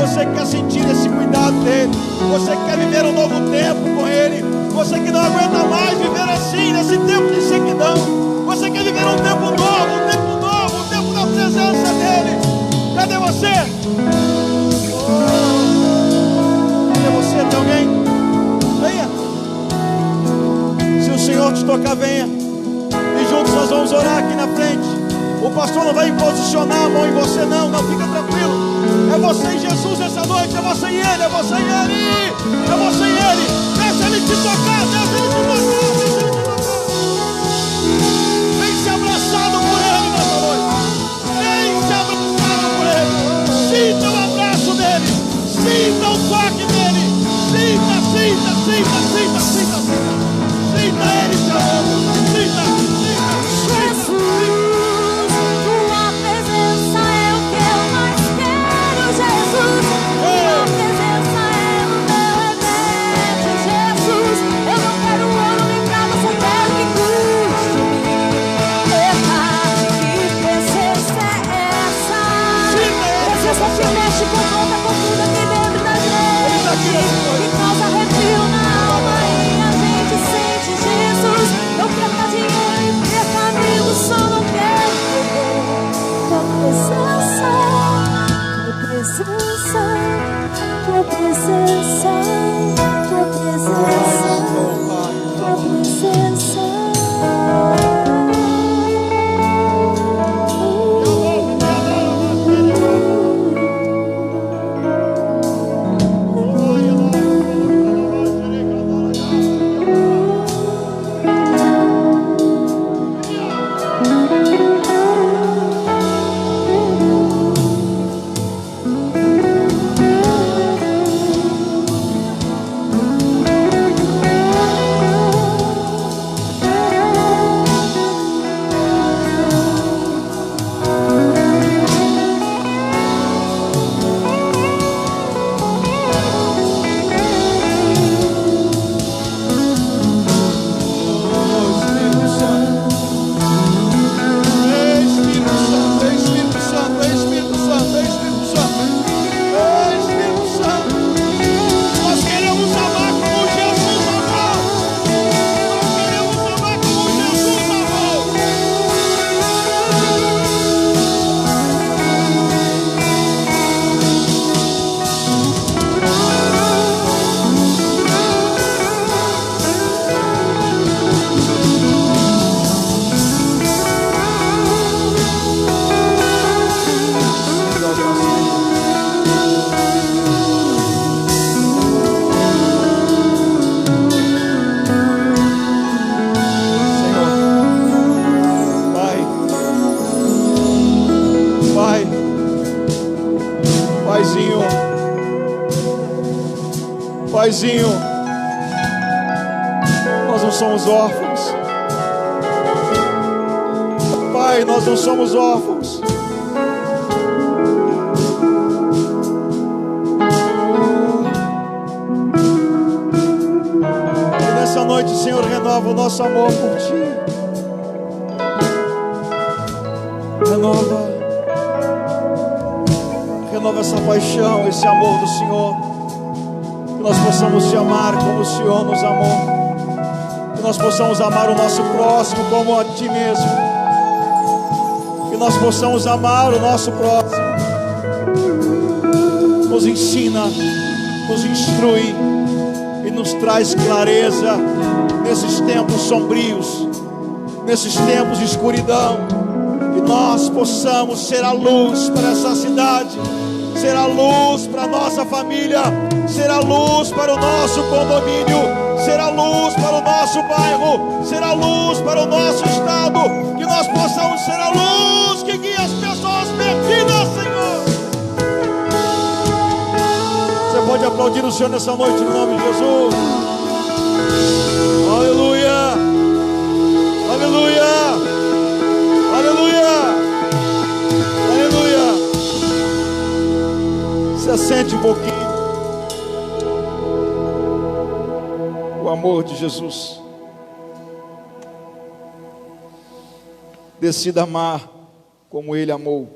Você que quer sentir esse cuidado dele. Você que quer viver um novo tempo com Ele. Você que não aguenta mais viver assim, nesse tempo de sequidão. Você quer viver um tempo novo, um tempo da presença dele. Cadê você? Cadê você? Tem alguém? Venha. Se o Senhor te tocar, venha. E juntos nós vamos orar aqui na frente. O pastor não vai imposicionar a mão em você, não. Não, fica tranquilo. É você e Jesus essa noite. É você e Ele. É você e Ele. É você e Ele. Deixa Ele te tocar. Deixa Ele te tocar. Deixa Ele te tocar. Vem ser abraçado por Ele nessa noite. Vem ser abraçado por Ele. Sinta o abraço dEle. Sinta o toque dEle. Sinta, sinta, sinta, sinta, sinta, sinta. Sinta Ele te amando. Sinta, sinta, sinta. Tua presença é o que eu mais quero, Jesus. Tua presença é o meu remédio, Jesus. Eu não quero ouro nem prata, só quero que custe-me. Eita, que presença é essa? Presença que mexe com toda a cultura aqui dentro da gente, que causa arrepio na alma e a gente sente, Jesus. Eu quero dar dinheiro e ter caminho, só não quero perder tua presença, tua presença, tua presença, tua presença, tua presença. Paizinho, nós não somos órfãos. Pai, nós não somos órfãos. E nessa noite, Senhor, renova o nosso amor por Ti. Renova essa paixão, esse amor do Senhor. Que nós possamos Te amar como o Senhor nos amou. Que nós possamos amar o nosso próximo como a Ti mesmo. Que nós possamos amar o nosso próximo. Nos ensina, nos instrui e nos traz clareza nesses tempos sombrios, nesses tempos de escuridão. E nós possamos ser a luz para essa cidade, ser a luz para a nossa família, ser a luz para o nosso condomínio, ser a luz para o nosso bairro, ser a luz para o nosso estado, que nós possamos ser a luz que guia as pessoas perdidas, Senhor. Você pode aplaudir o Senhor nessa noite no nome de Jesus. Aleluia, aleluia, aleluia, aleluia. Se assente um pouquinho. O amor de Jesus. Decida amar como Ele amou.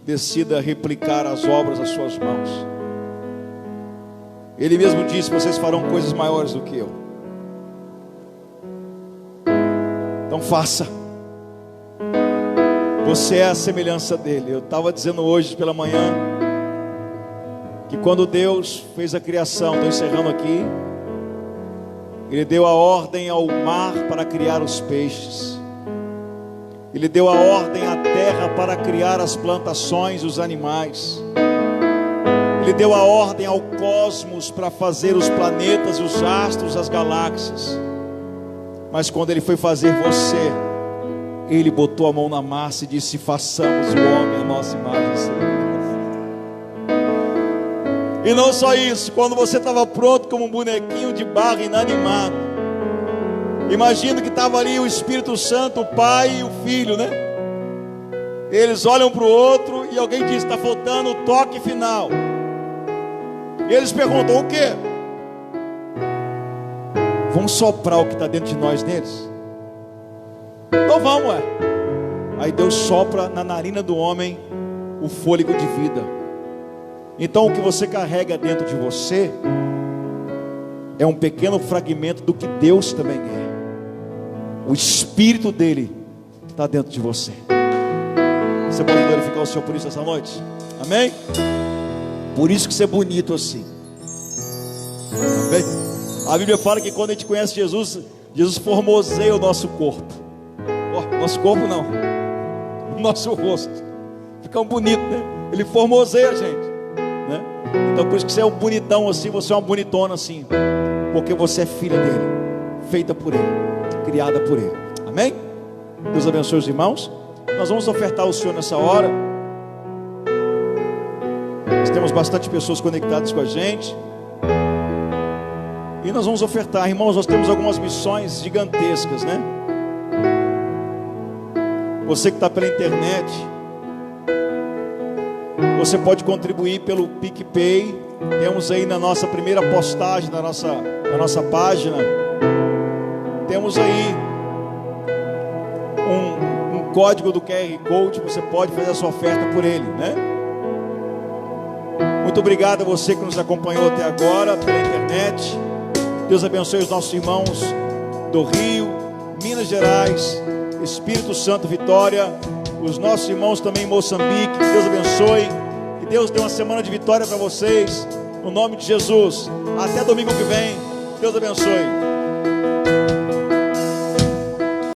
Decida replicar as obras das suas mãos. Ele mesmo disse: vocês farão coisas maiores do que eu. Então faça. Você é a semelhança dele. Eu estava dizendo hoje pela manhã que quando Deus fez a criação, estou encerrando aqui, Ele deu a ordem ao mar para criar os peixes. Ele deu a ordem à terra para criar as plantações e os animais. Ele deu a ordem ao cosmos para fazer os planetas, os astros, as galáxias. Mas quando Ele foi fazer você, Ele botou a mão na massa e disse: façamos o homem à nossa imagem e semelhança. E não só isso, quando você estava pronto como um bonequinho de barro inanimado, imagina que estava ali o Espírito Santo, o Pai e o Filho, né? Eles olham para o outro e alguém diz: está faltando o toque final. E eles perguntam: o quê? Vamos soprar o que está dentro de nós neles? Então vamos, Aí Deus sopra na narina do homem o fôlego de vida. Então o que você carrega dentro de você é um pequeno fragmento do que Deus também é. O Espírito dele está dentro de você. Você pode glorificar o Senhor por isso essa noite? Amém? Por isso que você é bonito assim. Amém? A Bíblia fala que quando a gente conhece Jesus, Jesus formoseia o nosso corpo. Nosso corpo não, o nosso rosto. Fica um bonito, né? Ele formoseia a gente, né? Então por isso que você é um bonitão assim, você é uma bonitona assim, porque você é filha dele, feita por ele, criada por ele. Amém? Deus abençoe os irmãos. Nós vamos ofertar ao Senhor nessa hora. Nós temos bastante pessoas conectadas com a gente. E nós vamos ofertar, irmãos. Nós temos algumas missões gigantescas, né? Você que está pela internet, você pode contribuir pelo PicPay. Temos aí na nossa primeira postagem, na nossa página, temos aí um código do QR Code. Você pode fazer a sua oferta por ele, né? Muito obrigado a você que nos acompanhou até agora pela internet. Deus abençoe os nossos irmãos do Rio, Minas Gerais, Espírito Santo, Vitória, os nossos irmãos também em Moçambique. Deus abençoe, que Deus dê uma semana de vitória para vocês, no nome de Jesus. Até domingo que vem. Deus abençoe.